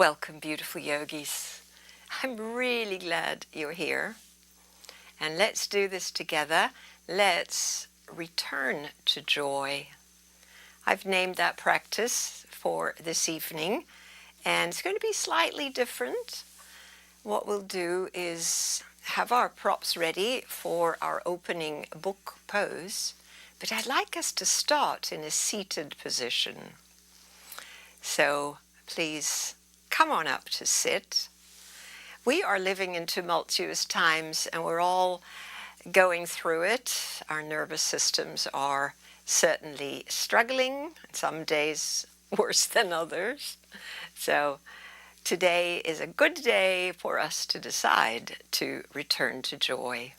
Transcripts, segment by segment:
Welcome, beautiful yogis. I'm really glad you're here. And let's do this together. Let's return to joy. I've named that practice for this evening, and it's going to be slightly different. What we'll do is have our props ready for our opening book pose, but I'd like us to start in a seated position. So please come on up to sit. We are living in tumultuous times and we're all going through it. Our nervous systems are certainly struggling, some days worse than others. So today is a good day for us to decide to return to joy.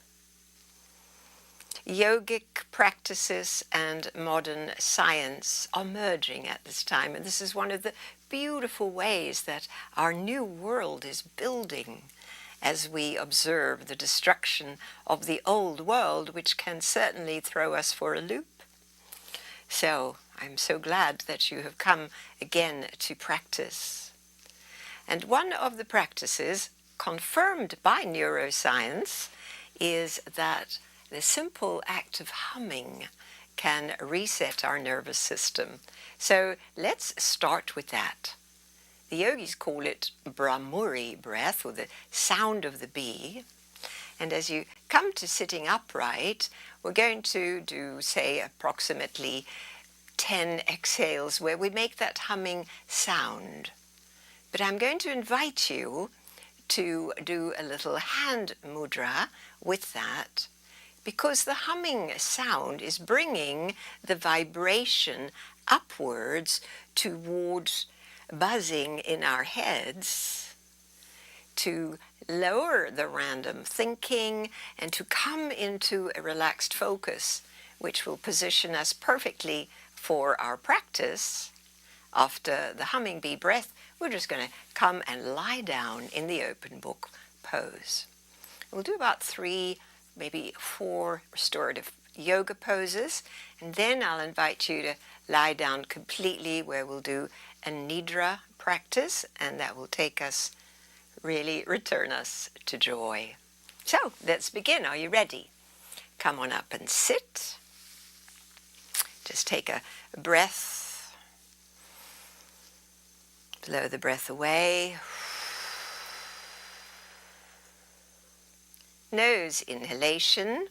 Yogic practices and modern science are merging at this time, and this is one of the beautiful ways that our new world is building as we observe the destruction of the old world, which can certainly throw us for a loop. So I'm so glad that you have come again to practice. And one of the practices confirmed by neuroscience is that the simple act of humming can reset our nervous system. So let's start with that. The yogis call it Bramuri breath, or the sound of the bee. And as you come to sitting upright, we're going to do, say, approximately 10 exhales where we make that humming sound. But I'm going to invite you to do a little hand mudra with that, because the humming sound is bringing the vibration upwards towards buzzing in our heads, to lower the random thinking and to come into a relaxed focus, which will position us perfectly for our practice. After the humming bee breath, we're just going to come and lie down in the open book pose. We'll do about 3, maybe 4 restorative yoga poses, and then I'll invite you to lie down completely, where we'll do a nidra practice, and that will take us, really return us to joy. So let's begin. Are you ready? Come on up and sit. Just take a breath. Blow the breath away. Nose inhalation.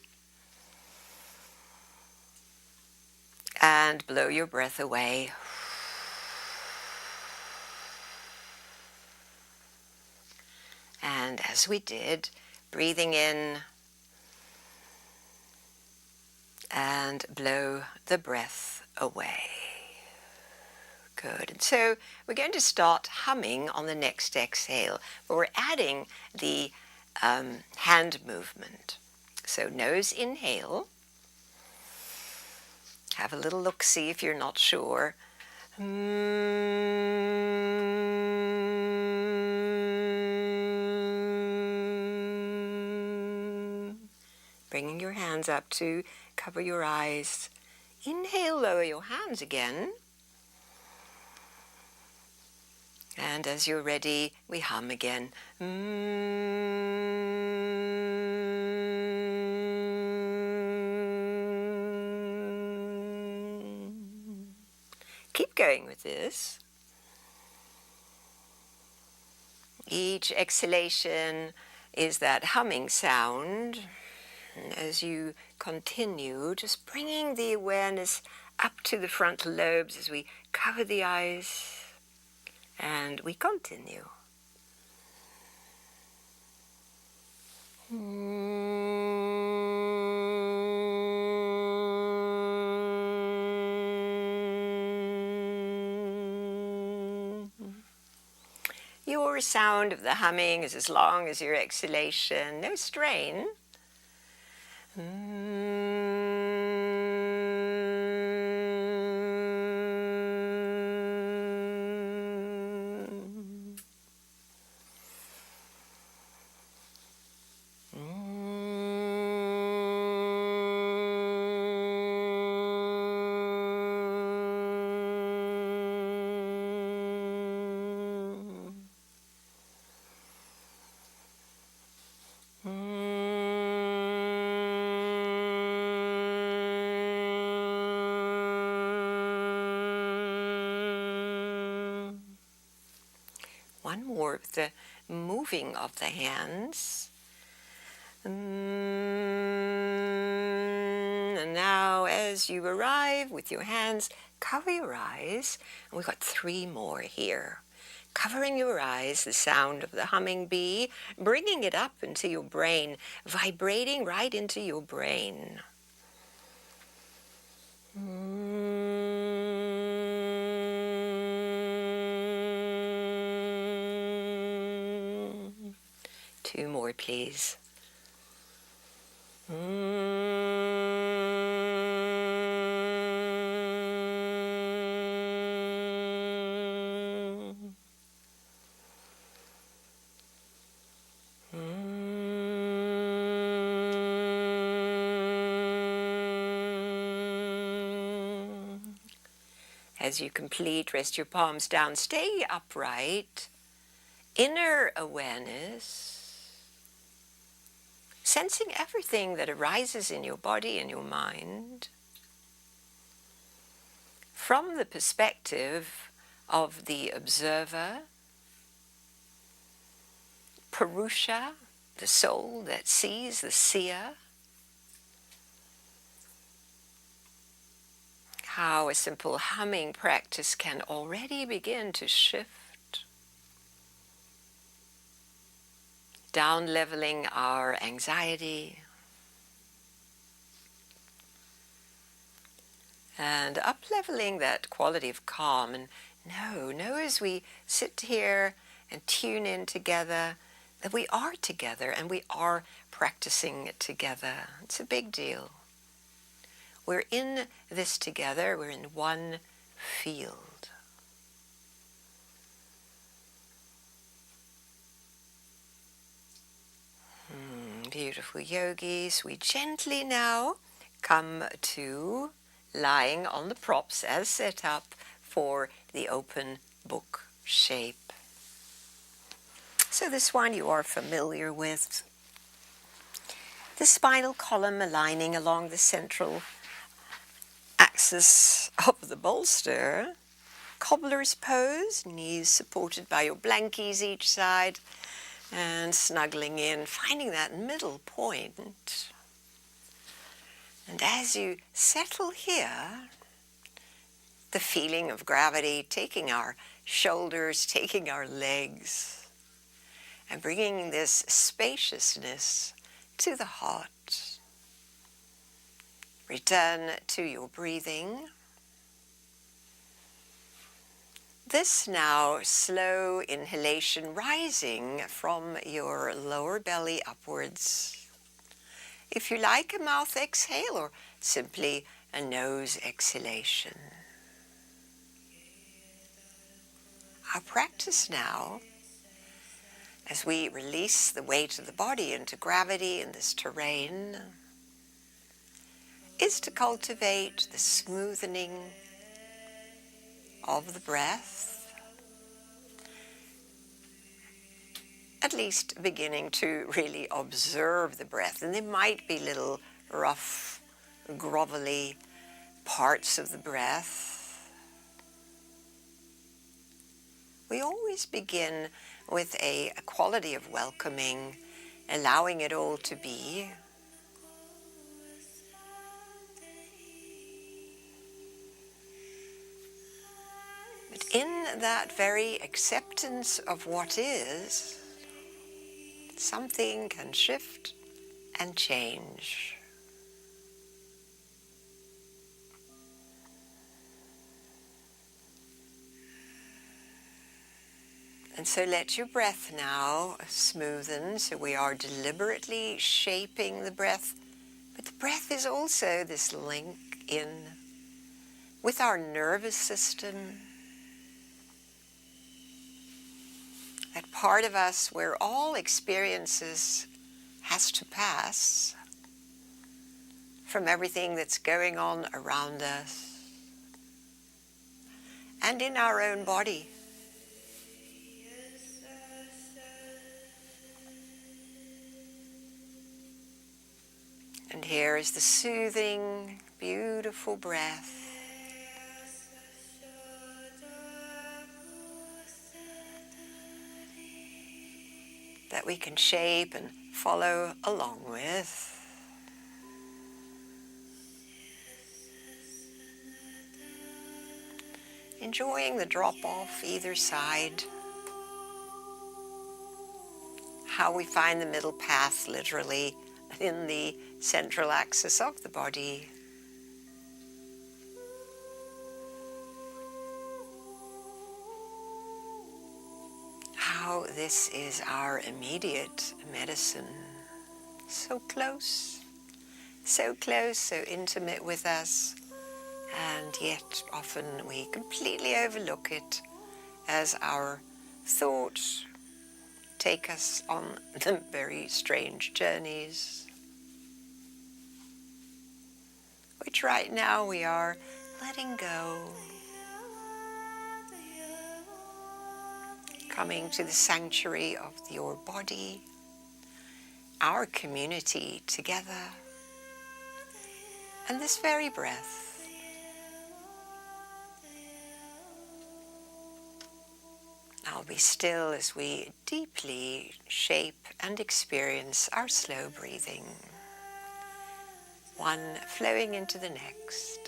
And blow your breath away. And as we did, breathing in and blow the breath away. Good. And so we're going to start humming on the next exhale, but we're adding the hand movement. So nose inhale. Have a little look-see if you're not sure. Bringing your hands up to cover your eyes. Inhale, lower your hands again. And as you're ready, we hum again. Keep going with this. Each exhalation is that humming sound. And as you continue, just bringing the awareness up to the frontal lobes as we cover the eyes. And we continue. Your sound of the humming is as long as your exhalation, no strain. one more with the moving of the hands. And now as you arrive with your hands, cover your eyes. And we've got 3 more here. Covering your eyes, the sound of the humming bee, bringing it up into your brain, vibrating right into your brain. 2 more, please. As you complete, rest your palms down, stay upright. Inner awareness, sensing everything that arises in your body and your mind from the perspective of the observer, Purusha, the soul that sees, the seer. How a simple humming practice can already begin to shift, down-leveling our anxiety and up-leveling that quality of calm. And know as we sit here and tune in together that we are together and we are practicing it together. It's a big deal. We're in this together. We're in one field. Beautiful yogis, we gently now come to lying on the props as set up for the open book shape. So this one you are familiar with. The spinal column aligning along the central axis of the bolster. Cobbler's pose, knees supported by your blankies each side, and snuggling in, finding that middle point. And as you settle here, the feeling of gravity taking our shoulders, taking our legs, and bringing this spaciousness to the heart. Return to your breathing. This now slow inhalation rising from your lower belly upwards. If you like, a mouth exhale or simply a nose exhalation. Our practice now, as we release the weight of the body into gravity in this terrain, is to cultivate the smoothening of the breath, at least beginning to really observe the breath. And there might be little rough, grovelly parts of the breath. We always begin with a quality of welcoming, allowing it all to be. But in that very acceptance of what is, something can shift and change. And so let your breath now smoothen, so we are deliberately shaping the breath. But the breath is also this link in with our nervous system, that part of us where all experiences has to pass from everything that's going on around us and in our own body. And here is the soothing, beautiful breath. that we can shape and follow along with. Enjoying the drop-off either side. How we find the middle path literally in the central axis of the body. How this is our immediate medicine. So close, so intimate with us, and yet often we completely overlook it as our thoughts take us on the very strange journeys, which right now we are letting go. Coming to the sanctuary of your body, our community together, and this very breath. I'll be still as we deeply shape and experience our slow breathing, one flowing into the next.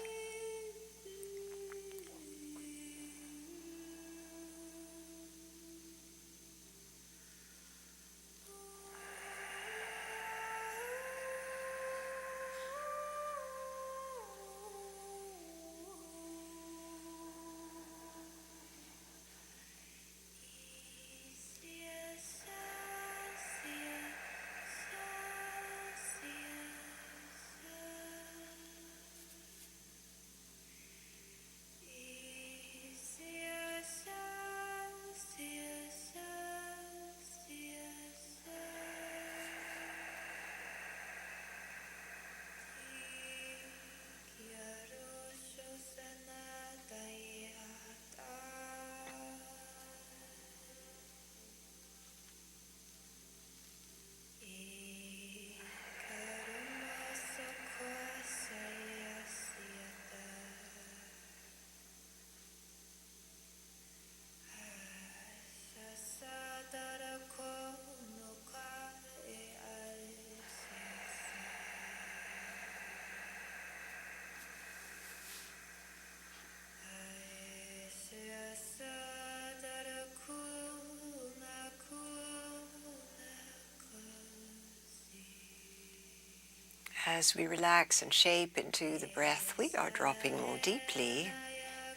As we relax and shape into the breath, we are dropping more deeply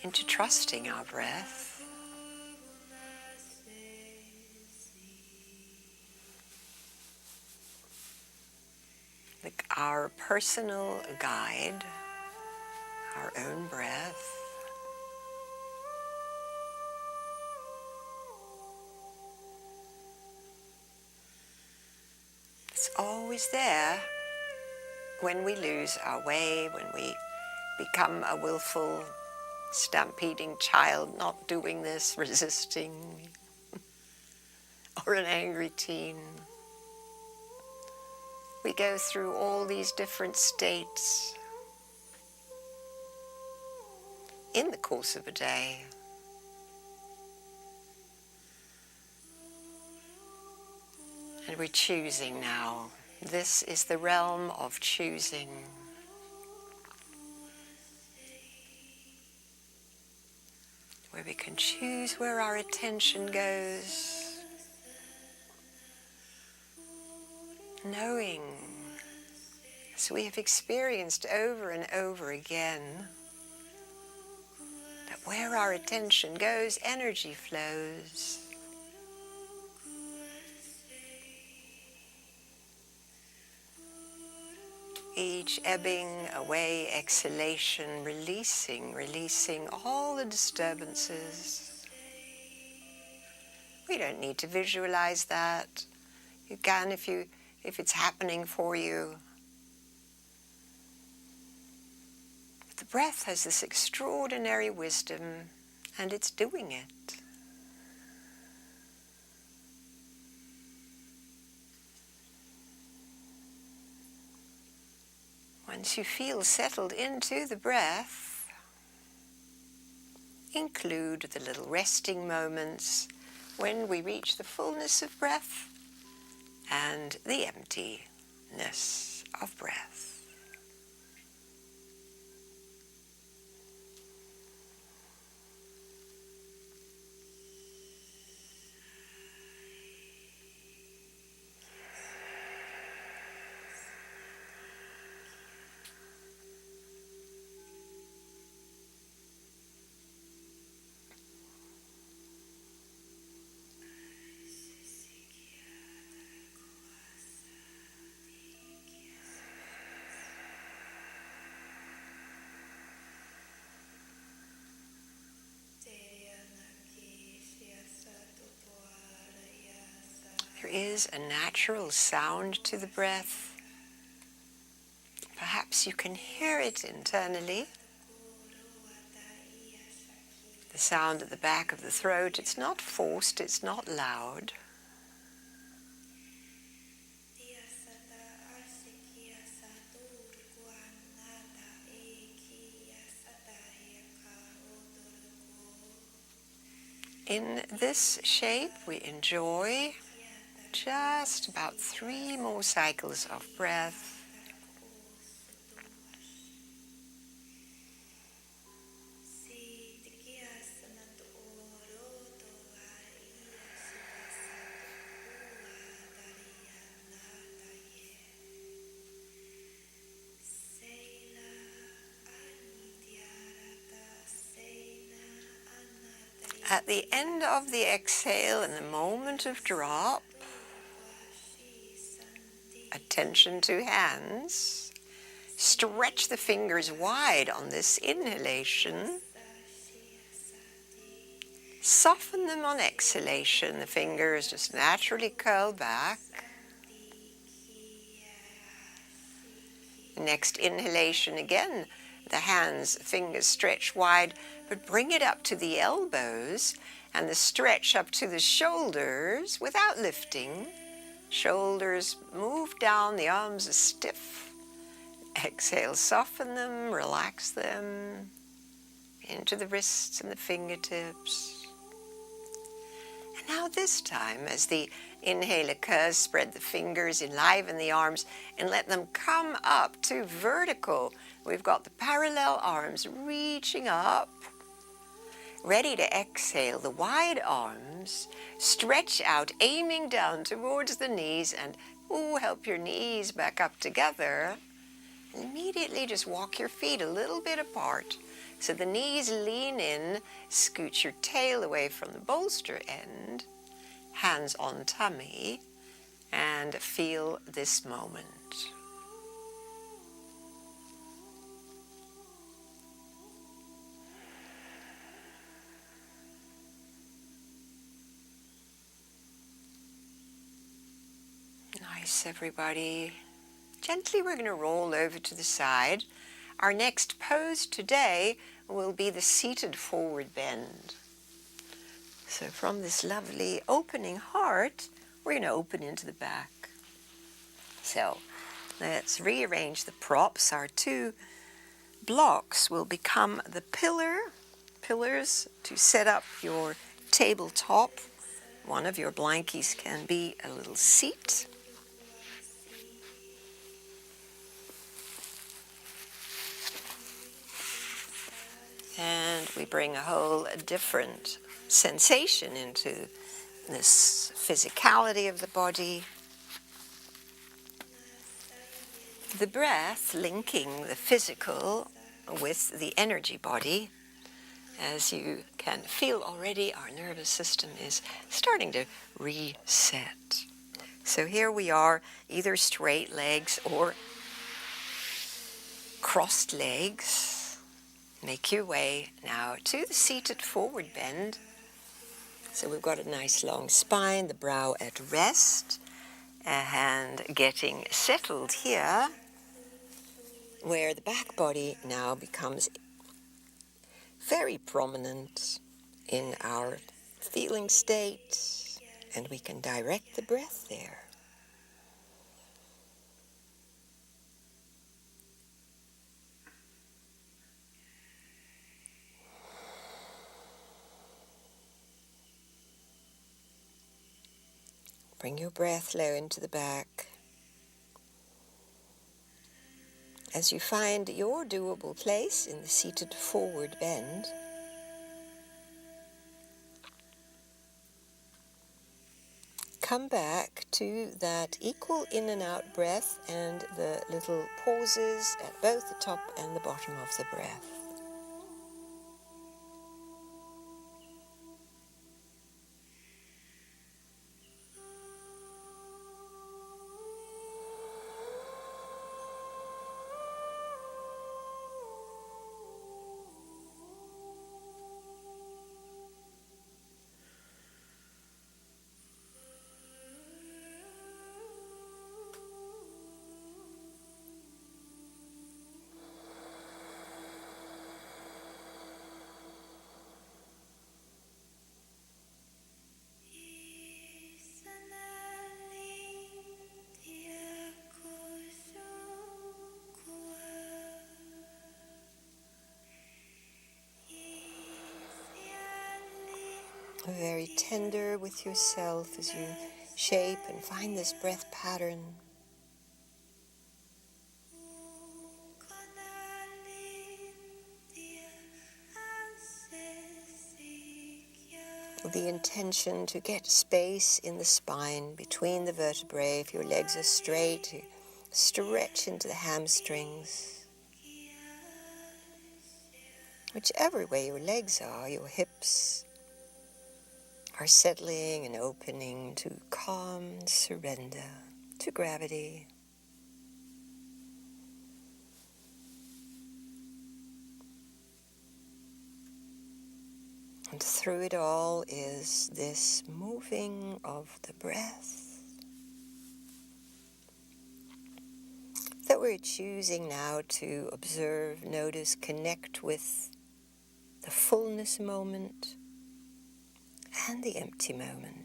into trusting our breath. Like our personal guide, our own breath. It's always there. When we lose our way, when we become a willful, stampeding child, not doing this, resisting, or an angry teen. We go through all these different states in the course of a day. And we're choosing now. This is the realm of choosing. Where we can choose where our attention goes. Knowing, as we have experienced over and over again, that where our attention goes, energy flows. Each ebbing away exhalation, releasing all the disturbances. We don't need to visualize that. You can if it's happening for you. But the breath has this extraordinary wisdom, and it's doing it. Once you feel settled into the breath, include the little resting moments when we reach the fullness of breath, and the emptiness of breath. There is a natural sound to the breath. Perhaps you can hear it internally. The sound at the back of the throat, it's not forced, it's not loud. In this shape, we enjoy just about 3 more cycles of breath. At the end of the exhale, in the moment of drop, attention to hands, stretch the fingers wide on this inhalation. Soften them on exhalation. The fingers just naturally curl back. Next inhalation again, the hands, fingers stretch wide, but bring it up to the elbows and the stretch up to the shoulders without lifting. Shoulders move down, the arms are stiff. Exhale, soften them, relax them into the wrists and the fingertips. And now this time, as the inhale occurs, spread the fingers, enliven the arms, and let them come up to vertical. We've got the parallel arms reaching up. Ready to exhale, the wide arms stretch out, aiming down towards the knees, and help your knees back up together. And immediately just walk your feet a little bit apart. So the knees lean in, scoot your tail away from the bolster end, hands on tummy, and feel this moment. Nice, everybody. Gently, we're going to roll over to the side. Our next pose today will be the seated forward bend. So from this lovely opening heart, we're going to open into the back. So let's rearrange the props. Our 2 blocks will become the pillars to set up your tabletop. One of your blankies can be a little seat. And we bring a whole different sensation into this physicality of the body. The breath linking the physical with the energy body. As you can feel already, our nervous system is starting to reset. So here we are, either straight legs or crossed legs. Make your way now to the seated forward bend. So we've got a nice long spine, the brow at rest, and getting settled here, where the back body now becomes very prominent in our feeling state, and we can direct the breath there. Bring your breath low into the back. As you find your doable place in the seated forward bend, come back to that equal in and out breath and the little pauses at both the top and the bottom of the breath. Very tender with yourself as you shape and find this breath pattern. The intention to get space in the spine between the vertebrae. If your legs are straight, you stretch into the hamstrings. Whichever way your legs are, your hips are settling and opening to calm surrender to gravity. And through it all is this moving of the breath that we're choosing now to observe, notice, connect with the fullness moment and the empty moment.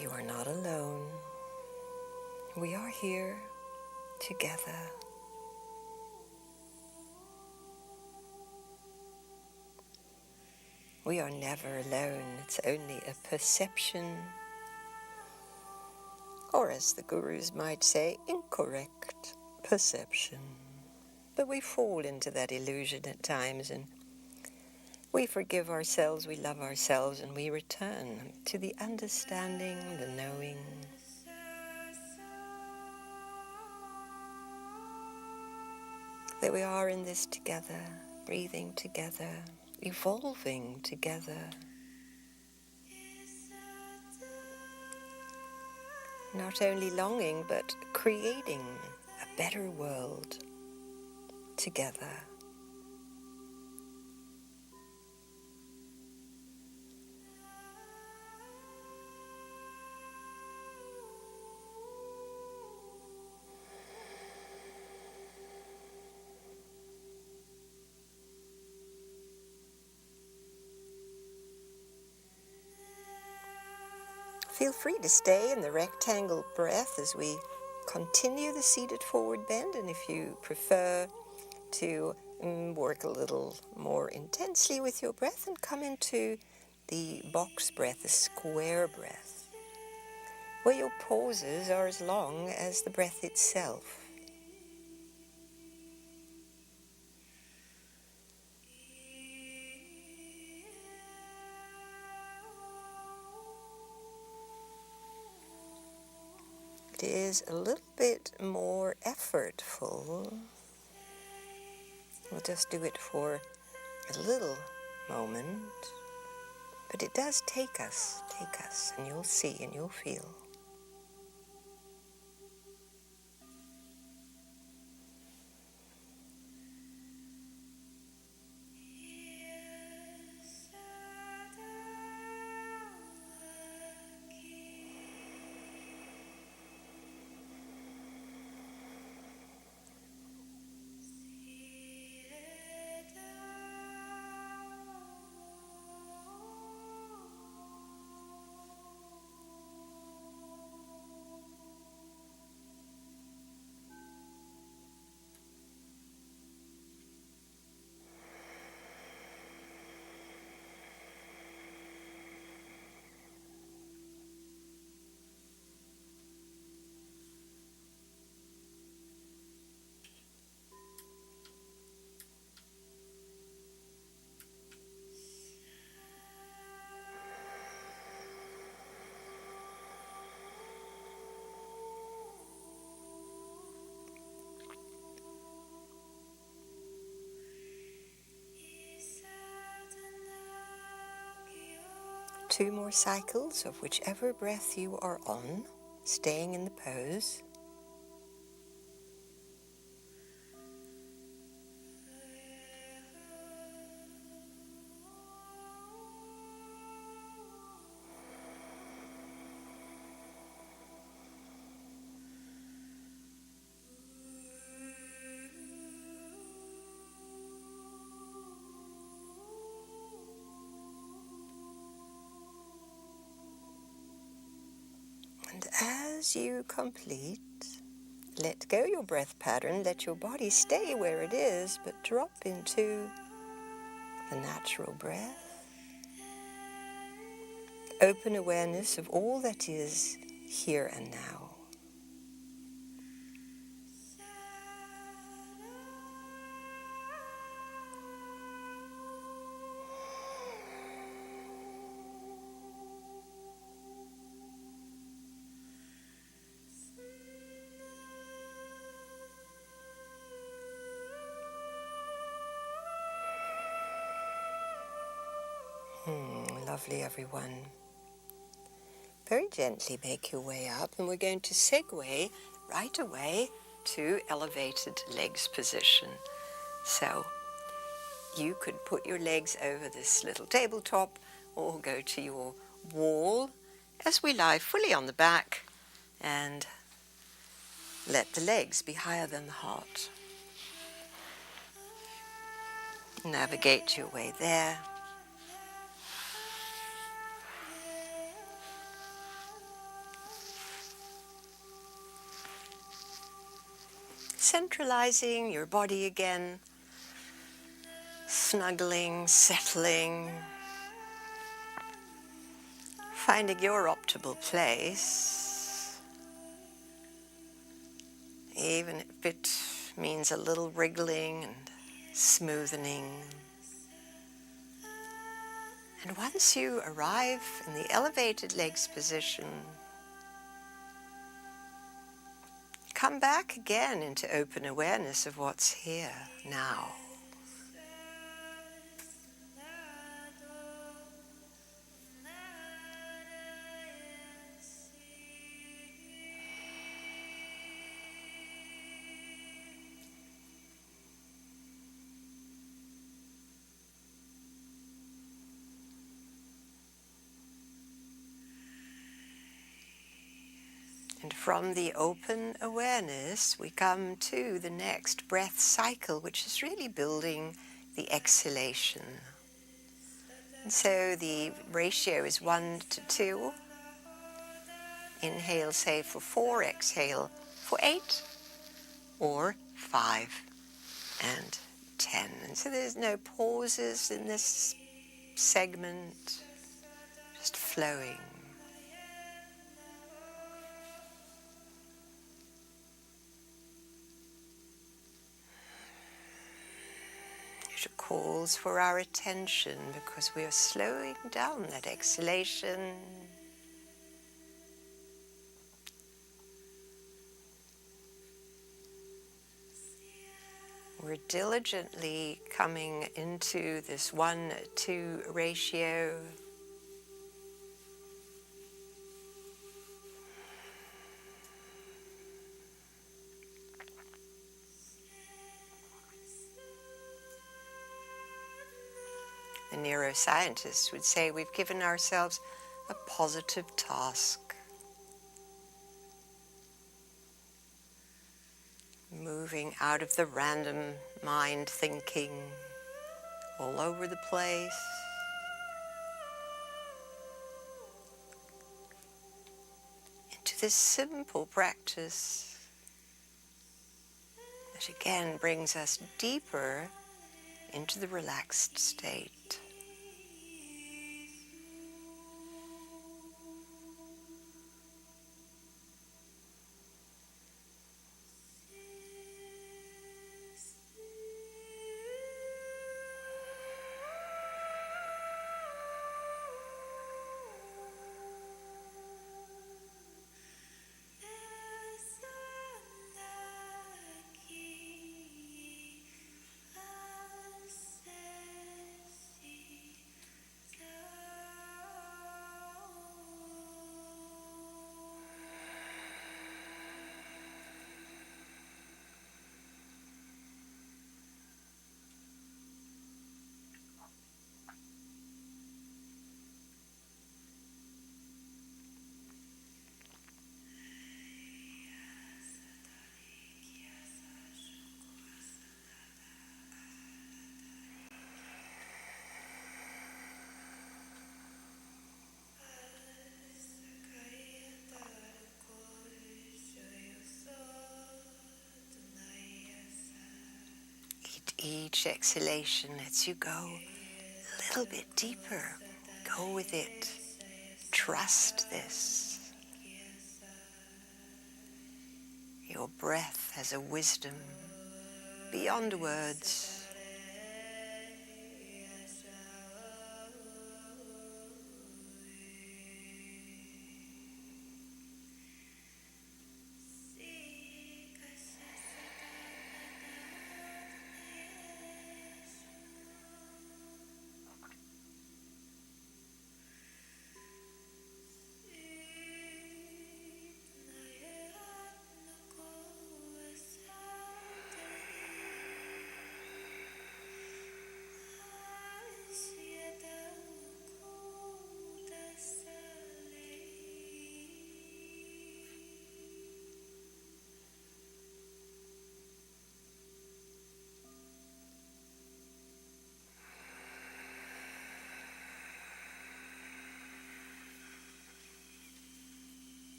You are not alone. We are here together. We are never alone. It's only a perception, or as the gurus might say, incorrect perception. But we fall into that illusion at times, and we forgive ourselves, we love ourselves, and we return to the understanding, the knowing. That we are in this together, breathing together, evolving together. Not only longing, but creating a better world together. Feel free to stay in the rectangle breath as we continue the seated forward bend, and if you prefer to work a little more intensely with your breath and come into the box breath, the square breath, where your pauses are as long as the breath itself. It is a little bit more effortful. We'll just do it for a little moment, but it does take us, and you'll see and you'll feel. 2 more cycles of whichever breath you are on, staying in the pose. And as you complete, let go your breath pattern, let your body stay where it is, but drop into the natural breath. Open awareness of all that is here and now. Lovely, everyone. Very gently make your way up, and we're going to segue right away to elevated legs position. So you could put your legs over this little tabletop or go to your wall as we lie fully on the back and let the legs be higher than the heart. Navigate your way there. Centralizing your body again, snuggling, settling, finding your optimal place, even if it means a little wriggling and smoothening. And once you arrive in the elevated legs position, come back again into open awareness of what's here now. And from the open awareness, we come to the next breath cycle, which is really building the exhalation. And so the ratio is 1 to 2. Inhale, say, for 4, exhale for 8, or 5 and 10. And so there's no pauses in this segment, just flowing. It calls for our attention because we are slowing down that exhalation. We're diligently coming into this 1-2 ratio. The neuroscientists would say we've given ourselves a positive task. Moving out of the random mind thinking all over the place. Into this simple practice that again brings us deeper into the relaxed state. each exhalation lets you go a little bit deeper. Go with it. Trust this. Your breath has a wisdom beyond words.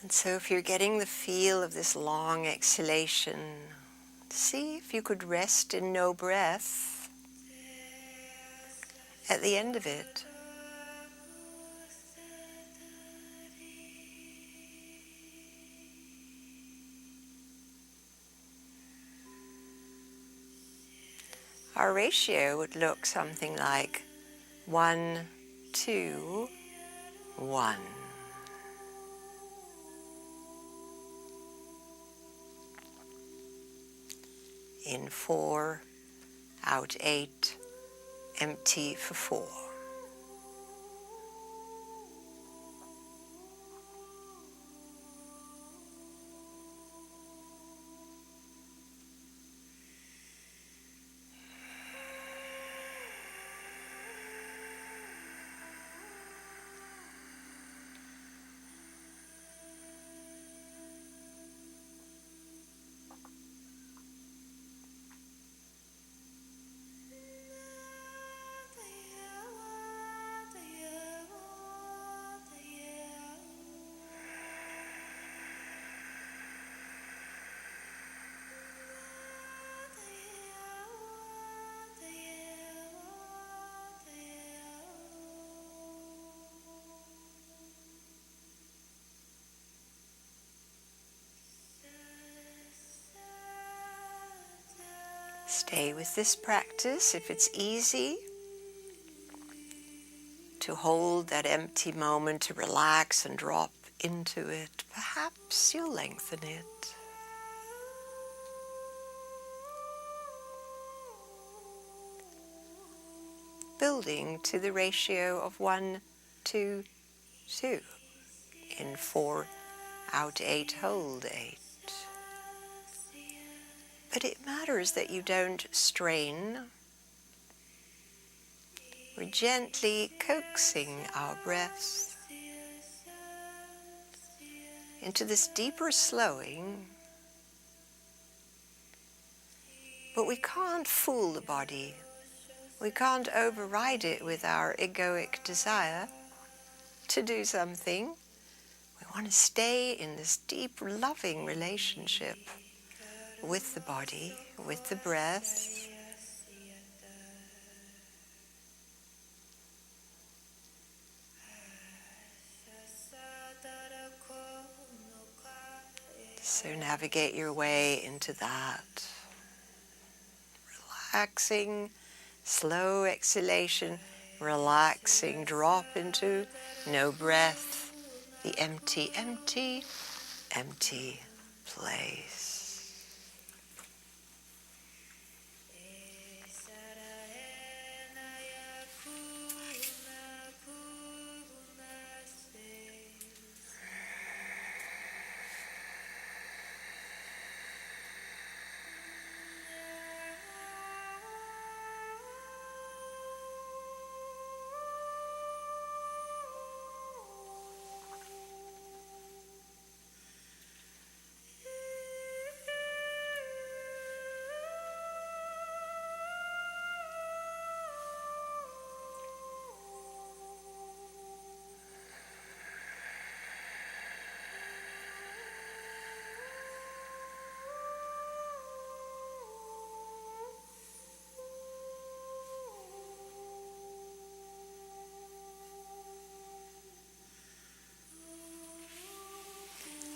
And so if you're getting the feel of this long exhalation, see if you could rest in no breath at the end of it. Our ratio would look something like 1, 2, 1. In 4, out 8, empty for 4. Stay with this practice if it's easy to hold that empty moment, to relax and drop into it. Perhaps you'll lengthen it. Building to the ratio of 1, 2, 2. In 4, out 8, hold 8. But it matters that you don't strain. We're gently coaxing our breath into this deeper slowing. But we can't fool the body. We can't override it with our egoic desire to do something. We want to stay in this deep, loving relationship with the body, with the breath. So navigate your way into that. Relaxing, slow exhalation, relaxing, drop into no breath, the empty, empty, empty place.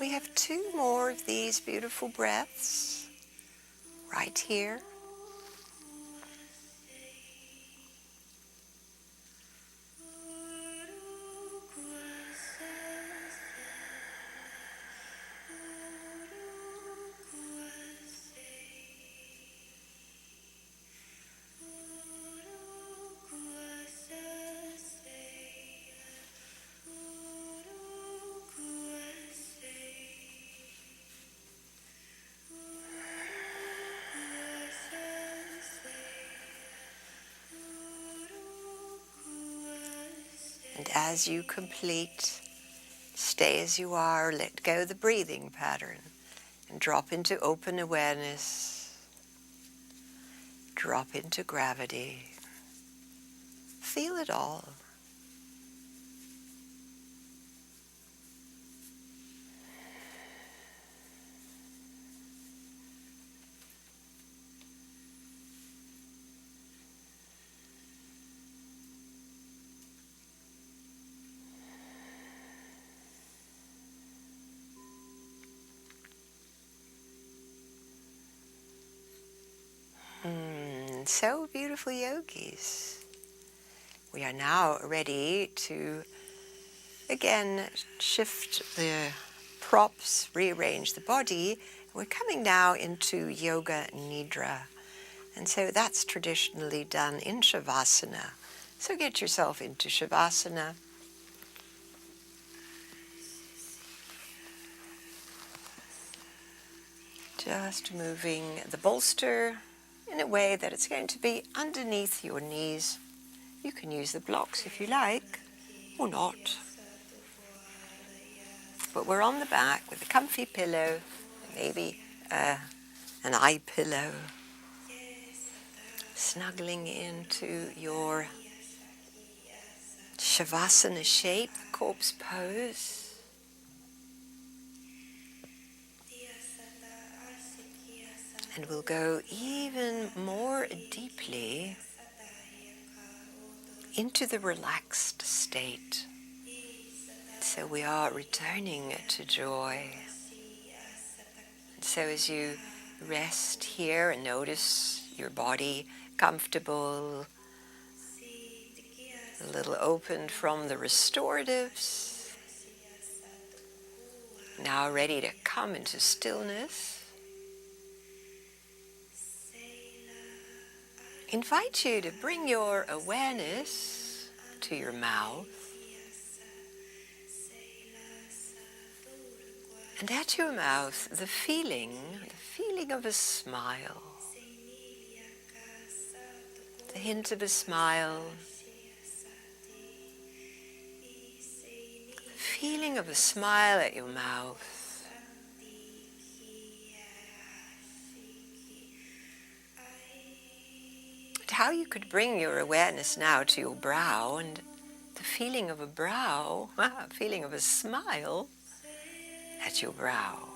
We have 2 more of these beautiful breaths right here. And as you complete, stay as you are, let go the breathing pattern, and drop into open awareness, drop into gravity. Feel it all. So beautiful, yogis. We are now ready to again shift the props, rearrange the body. We're coming now into yoga nidra. And so that's traditionally done in Shavasana. So get yourself into Shavasana. Just moving the bolster in a way that it's going to be underneath your knees. You can use the blocks if you like, or not. But we're on the back with a comfy pillow, maybe an eye pillow, snuggling into your Shavasana shape, corpse pose. And we'll go even more deeply into the relaxed state. So we are returning to joy. And so as you rest here and notice your body comfortable, a little opened from the restoratives, now ready to come into stillness, invite you to bring your awareness to your mouth. And at your mouth, the feeling of a smile. The hint of a smile. The feeling of a smile at your mouth. And how you could bring your awareness now to your brow and the feeling of a brow, feeling of a smile at your brow.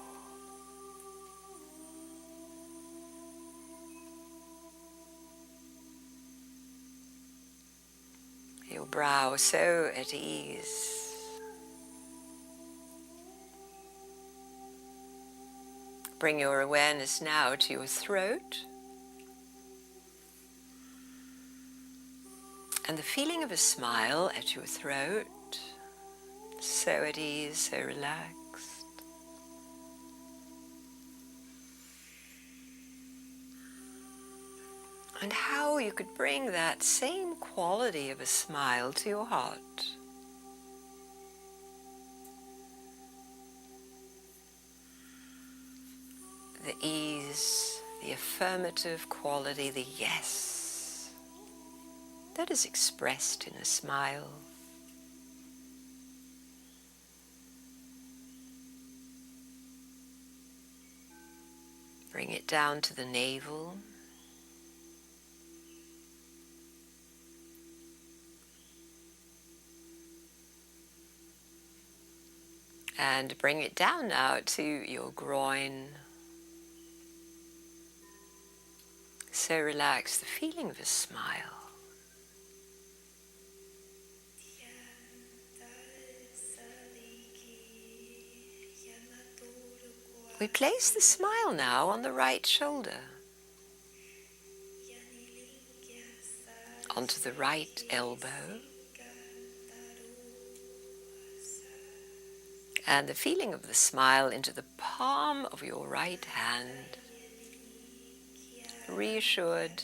Your brow so at ease. Bring your awareness now to your throat. And the feeling of a smile at your throat, so at ease, so relaxed. And how you could bring that same quality of a smile to your heart. The ease, the affirmative quality, the yes, that is expressed in a smile. Bring it down to the navel. And bring it down now to your groin. So relax, the feeling of a smile. We place the smile now on the right shoulder, onto the right elbow, and the feeling of the smile into the palm of your right hand, reassuring.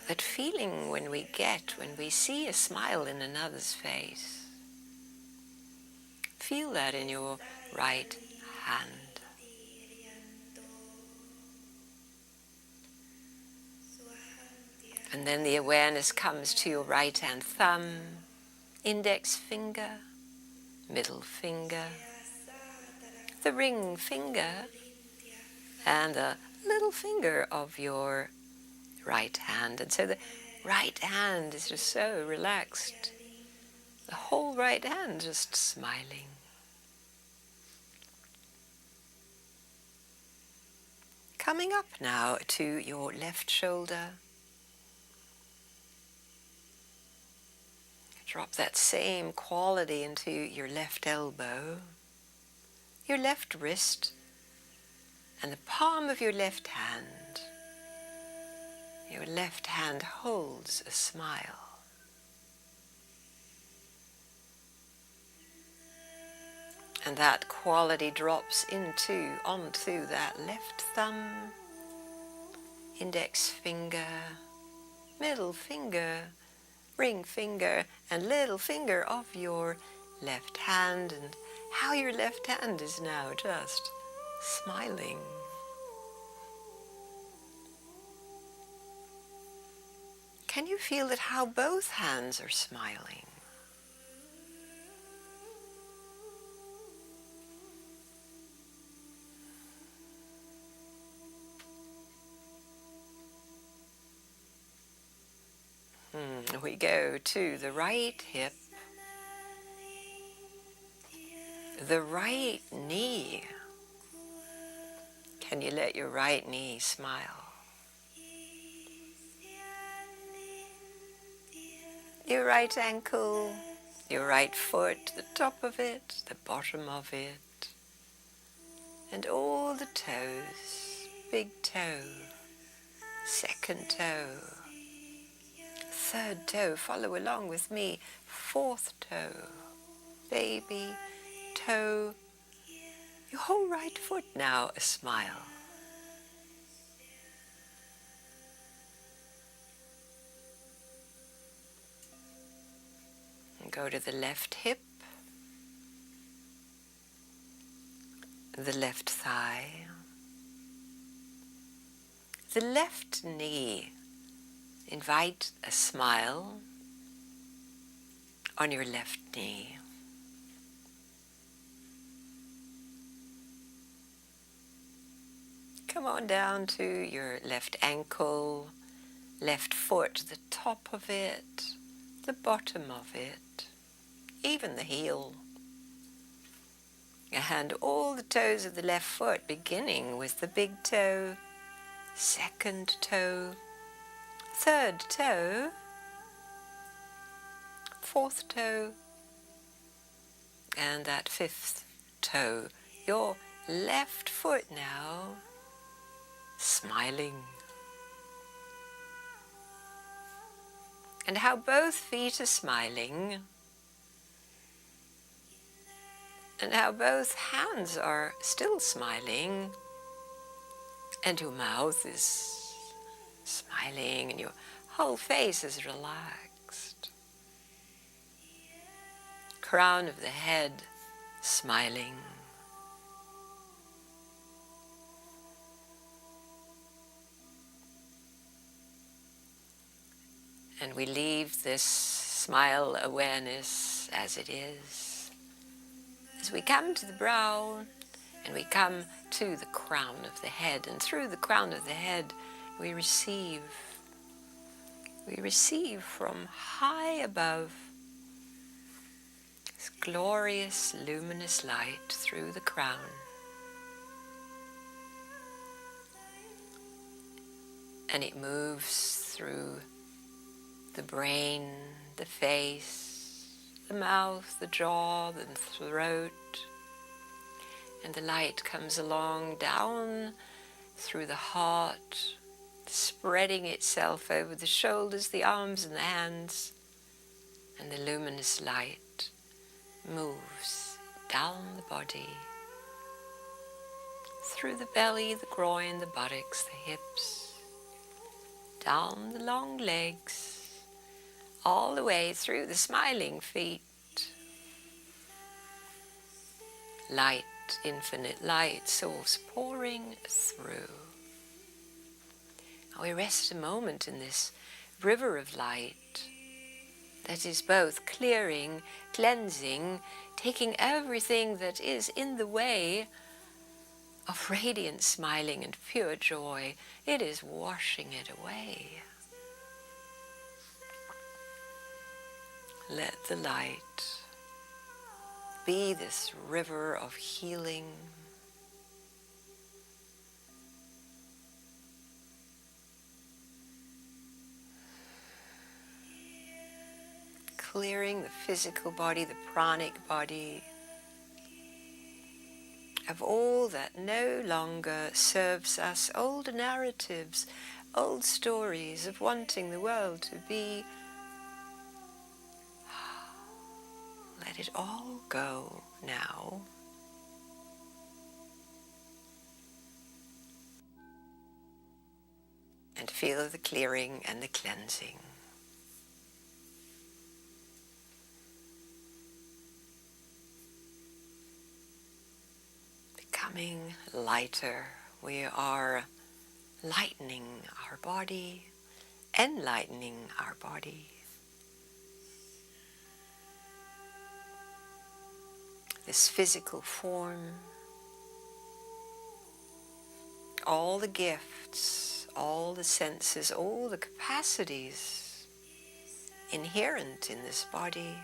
That feeling when we see a smile in another's face. Feel that in your right hand. And then the awareness comes to your right hand thumb, index finger, middle finger, the ring finger, and the little finger of your right hand. And so the right hand is just so relaxed. The whole right hand just smiling. Coming up now to your left shoulder. Drop that same quality into your left elbow, your left wrist, and the palm of your left hand. Your left hand holds a smile. And that quality drops onto that left thumb, index finger, middle finger, ring finger, and little finger of your left hand, and how your left hand is now just smiling. Can you feel that how both hands are smiling? We go to the right hip, the right knee. Can you let your right knee smile? Your right ankle, your right foot, the top of it, the bottom of it, and all the toes, big toe, second toe, third toe, follow along with me, fourth toe, baby toe, your whole right foot now a smile. And go to the left hip, the left thigh, the left knee. Invite a smile on your left knee. Come on down to your left ankle, left foot, the top of it, the bottom of it, even the heel. And all the toes of the left foot, beginning with the big toe, second toe, third toe, fourth toe, and that fifth toe. Your left foot now, smiling. And how both feet are smiling, and how both hands are still smiling, and your mouth is smiling, and your whole face is relaxed. Crown of the head smiling. And we leave this smile awareness as it is. As we come to the brow, and we come to the crown of the head, and through the crown of the head we receive from high above this glorious luminous light through the crown. And it moves through the brain, the face, the mouth, the jaw, the throat, and the light comes along down through the heart, spreading itself over the shoulders, the arms and the hands, and the luminous light moves down the body, through the belly, the groin, the buttocks, the hips, down the long legs, all the way through the smiling feet. Light, infinite light source pouring through. We rest a moment in this river of light that is both clearing, cleansing, taking everything that is in the way of radiant smiling and pure joy. It is washing it away. Let the light be this river of healing, clearing the physical body, the pranic body, of all that no longer serves us, old narratives, old stories of wanting the world to be. Let it all go now. And feel the clearing and the cleansing. Becoming lighter, we are lightening our body, enlightening our body. This physical form, all the gifts, all the senses, all the capacities inherent in this body.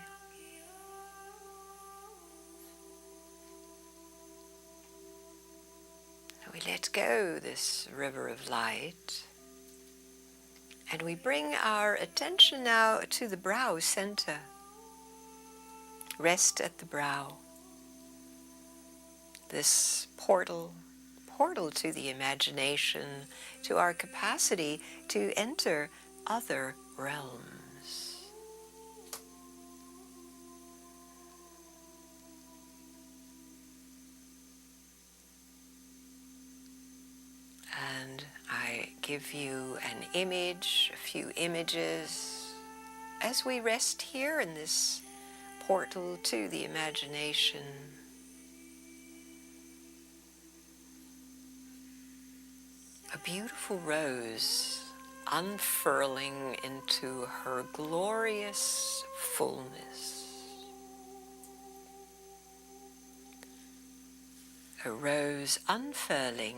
We let go this river of light, and we bring our attention now to the brow center. Rest at the brow. This portal to the imagination, to our capacity to enter other realms. And I give you an image, a few images, as we rest here in this portal to the imagination. A beautiful rose unfurling into her glorious fullness. A rose unfurling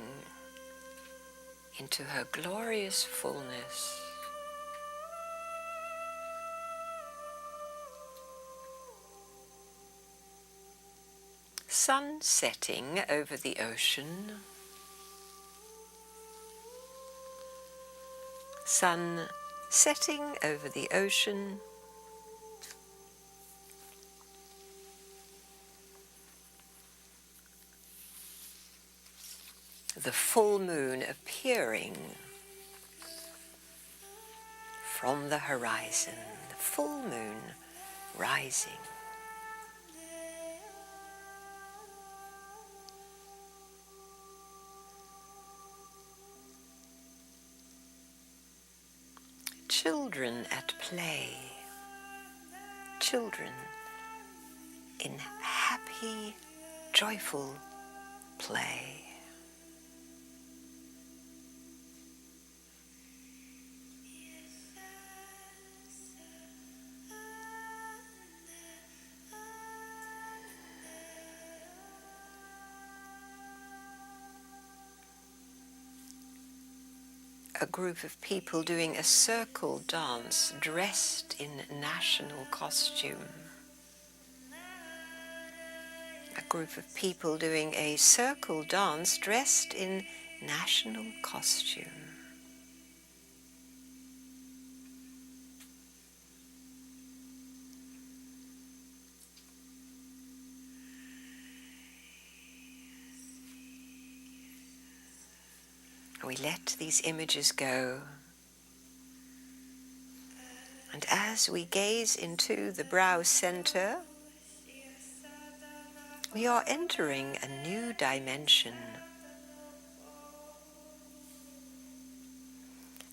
into her glorious fullness. Sun setting over the ocean. Sun setting over the ocean. The full moon appearing from the horizon, the full moon rising. Children at play, children in happy, joyful play. A group of people doing a circle dance dressed in national costume. A group of people doing a circle dance dressed in national costume. We let these images go. And as we gaze into the brow center, we are entering a new dimension.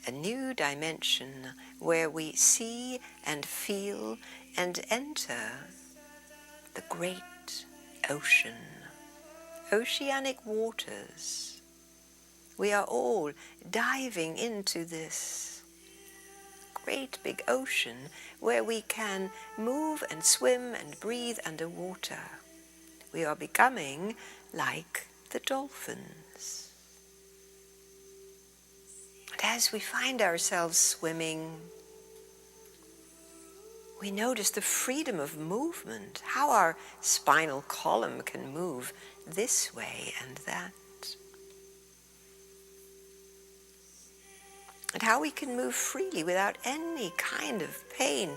A new dimension where we see and feel and enter the great ocean, oceanic waters. We are all diving into this great big ocean where we can move and swim and breathe underwater. We are becoming like the dolphins. And as we find ourselves swimming, we notice the freedom of movement, how our spinal column can move this way and that. And how we can move freely without any kind of pain,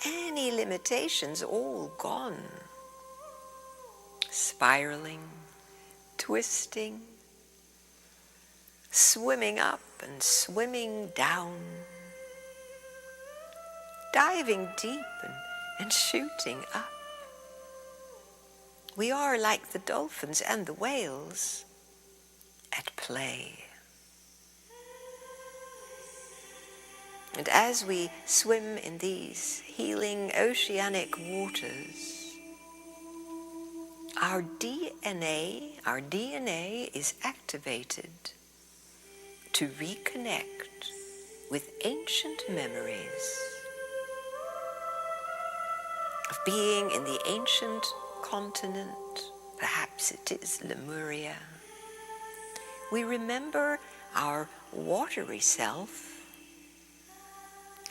any limitations, all gone. Spiraling, twisting, swimming up and swimming down, diving deep and shooting up. We are like the dolphins and the whales at play. And as we swim in these healing oceanic waters, our DNA is activated to reconnect with ancient memories of being in the ancient continent, perhaps it is Lemuria. We remember our watery self,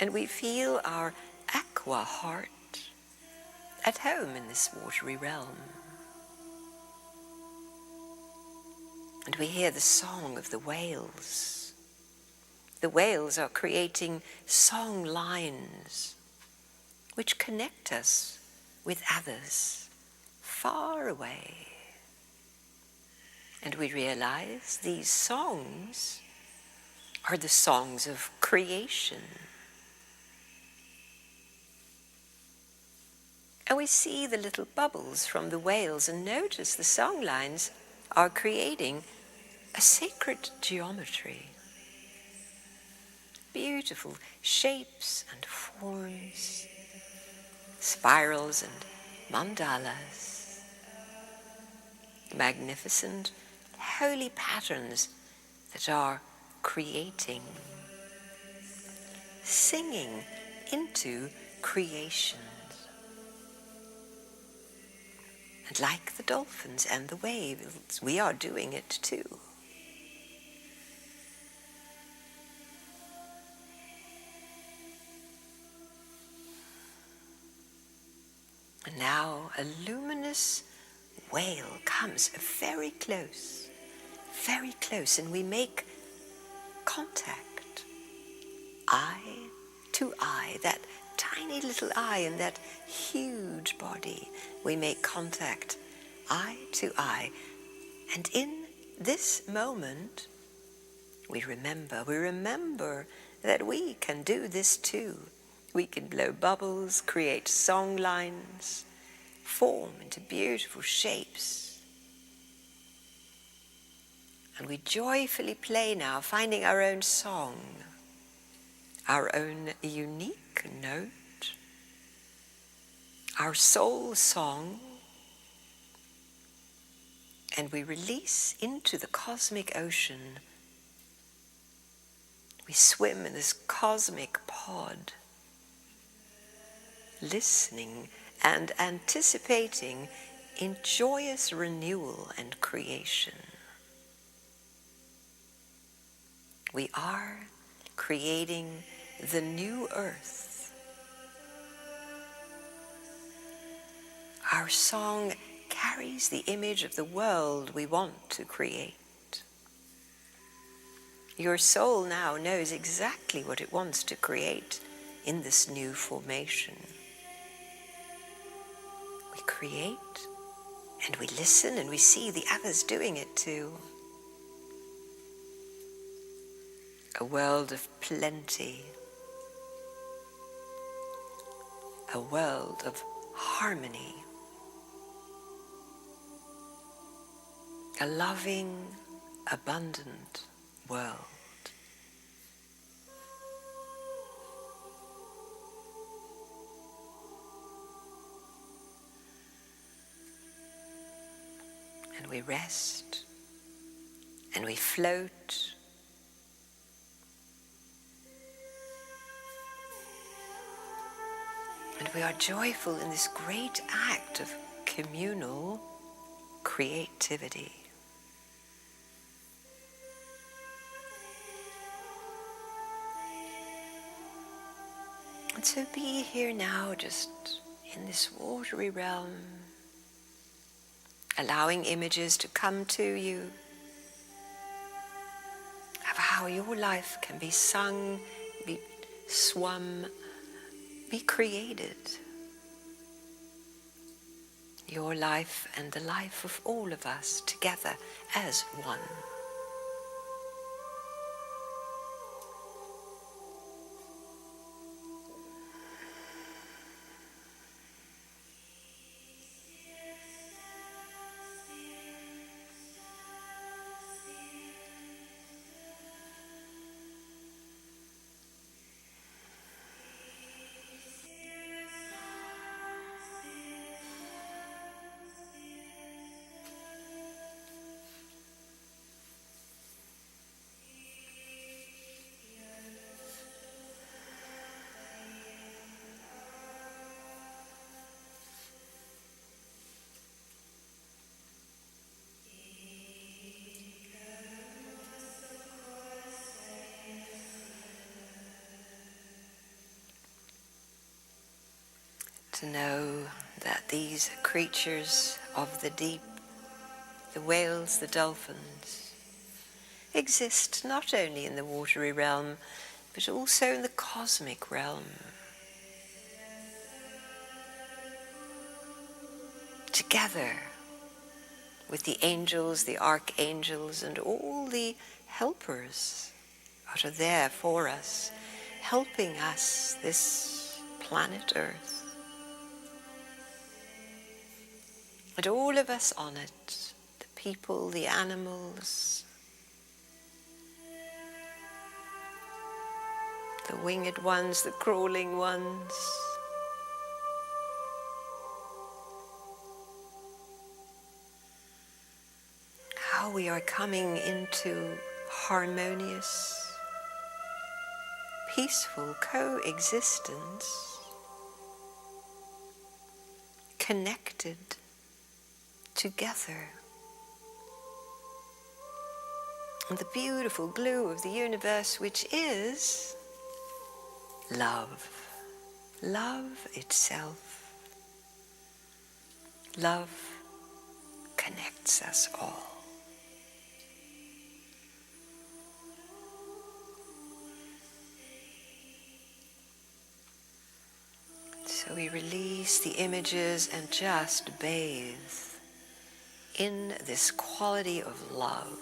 and we feel our aqua heart at home in this watery realm. And we hear the song of the whales. The whales are creating song lines which connect us with others far away. And we realize these songs are the songs of creation. And we see the little bubbles from the whales and notice the song lines are creating a sacred geometry. Beautiful shapes and forms, spirals and mandalas, magnificent, holy patterns that are creating, singing into creation. And like the dolphins and the whales, we are doing it too. And now a luminous whale comes very close, and we make contact, eye to eye, that tiny little eye and that huge body. We make contact, eye to eye. And in this moment, we remember that we can do this too. We can blow bubbles, create song lines, form into beautiful shapes. And we joyfully play now, finding our own song, our own unique note, our soul song, and we release into the cosmic ocean. We swim in this cosmic pod, listening and anticipating in joyous renewal and creation. We are creating the new earth. Our song carries the image of the world we want to create. Your soul now knows exactly what it wants to create in this new formation. We create, and we listen, and we see the others doing it too. a world of plenty, a world of harmony, a loving, abundant world. And we rest, and we float, and we are joyful in this great act of communal creativity. And so be here now, just in this watery realm, allowing images to come to you of how your life can be sung, be swum, be created. Your life and the life of all of us together as one. To know that these creatures of the deep, the whales, the dolphins, exist not only in the watery realm, but also in the cosmic realm. Together with the angels, the archangels, and all the helpers that are there for us, helping us, this planet Earth. And all of us on it, the people, the animals, the winged ones, the crawling ones, how we are coming into harmonious, peaceful coexistence, connected together. And the beautiful glue of the universe, which is love. Love itself. Love connects us all. So we release the images and just bathe in this quality of love.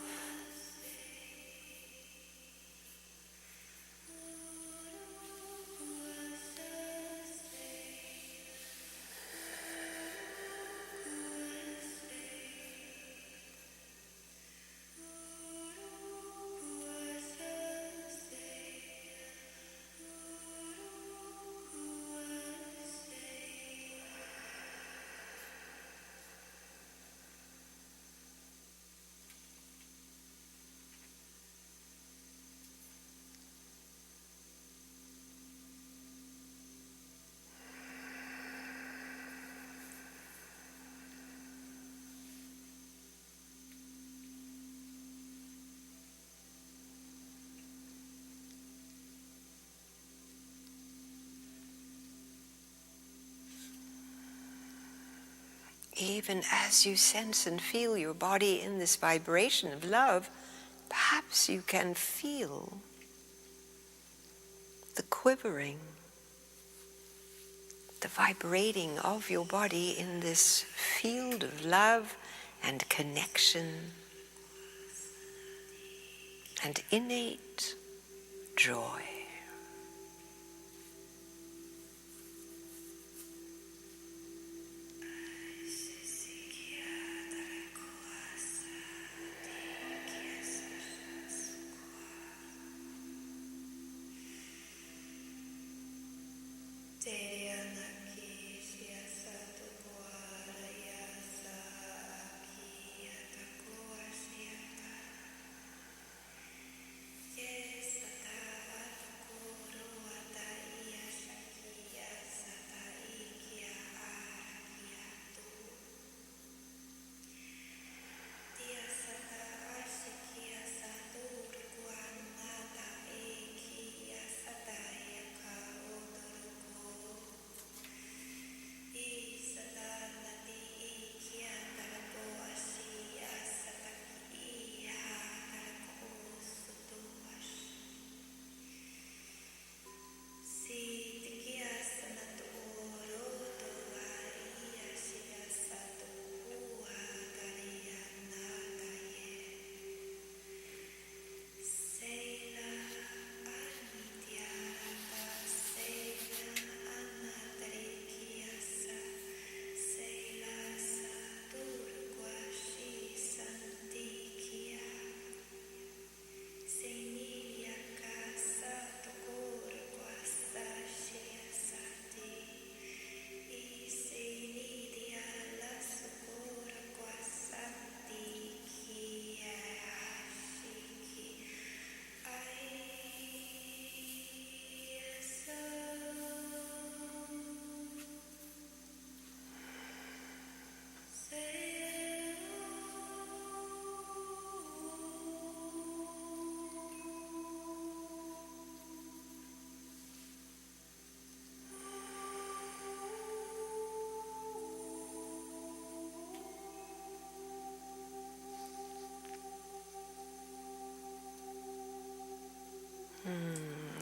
Even as you sense and feel your body in this vibration of love, perhaps you can feel the quivering, the vibrating of your body in this field of love and connection and innate joy.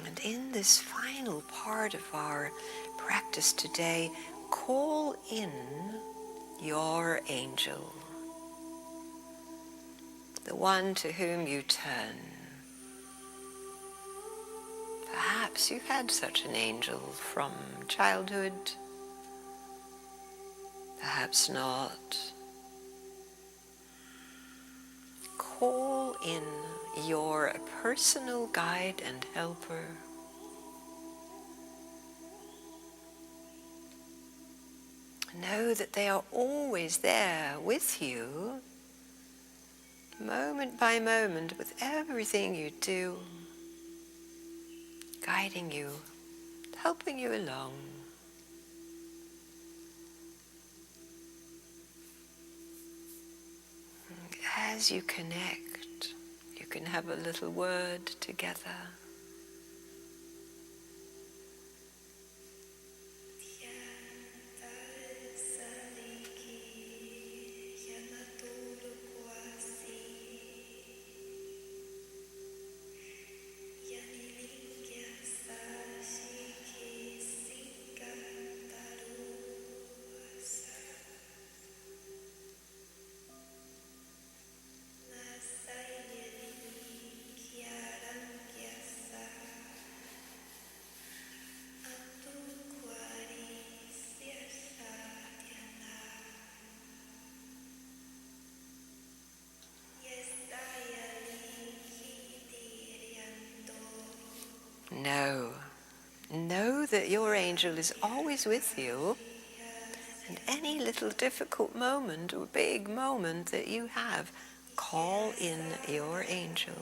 And in this final part of our practice today, call in your angel, the one to whom you turn. Perhaps you had such an angel from childhood, perhaps not. Call in your personal guide and helper. Know that they are always there with you, moment by moment, with everything you do, guiding you, helping you along. As you connect, you can have a little word together. Know that your angel is always with you, and any little difficult moment or big moment that you have, call in your angel.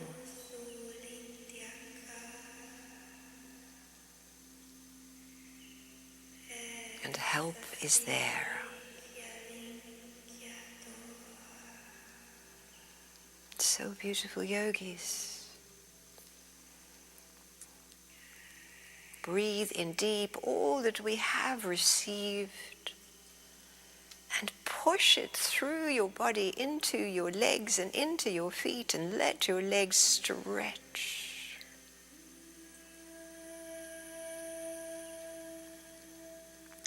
And help is there. So beautiful, yogis. Breathe in deep all that we have received and push it through your body into your legs and into your feet, and let your legs stretch.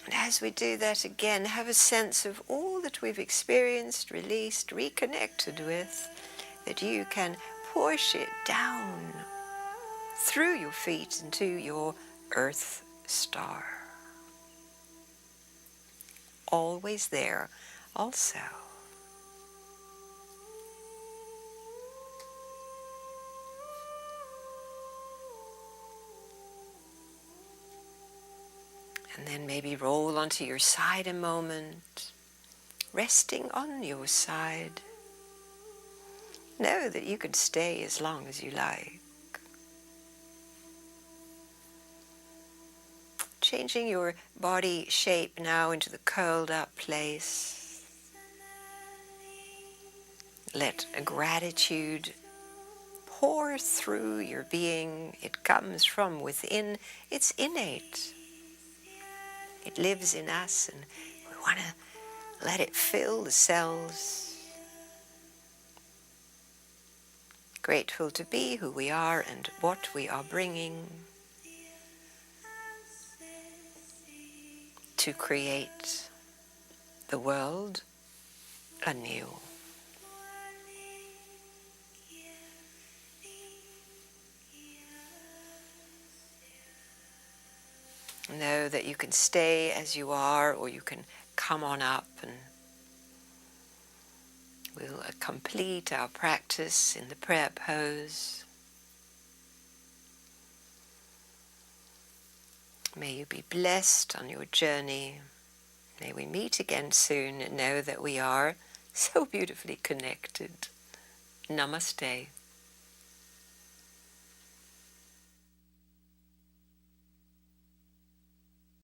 And as we do that again, have a sense of all that we've experienced, released, reconnected with, that you can push it down through your feet into your earth star. Always there also. And then maybe roll onto your side a moment, resting on your side. Know that you could stay as long as you like. Changing your body shape now into the curled up place. Let a gratitude pour through your being. It comes from within. It's innate. It lives in us, and we want to let it fill the cells. Grateful to be who we are and what we are bringing to create the world anew. Know that you can stay as you are, or you can come on up, and we'll complete our practice in the prayer pose. May you be blessed on your journey. May we meet again soon and know that we are so beautifully connected. Namaste.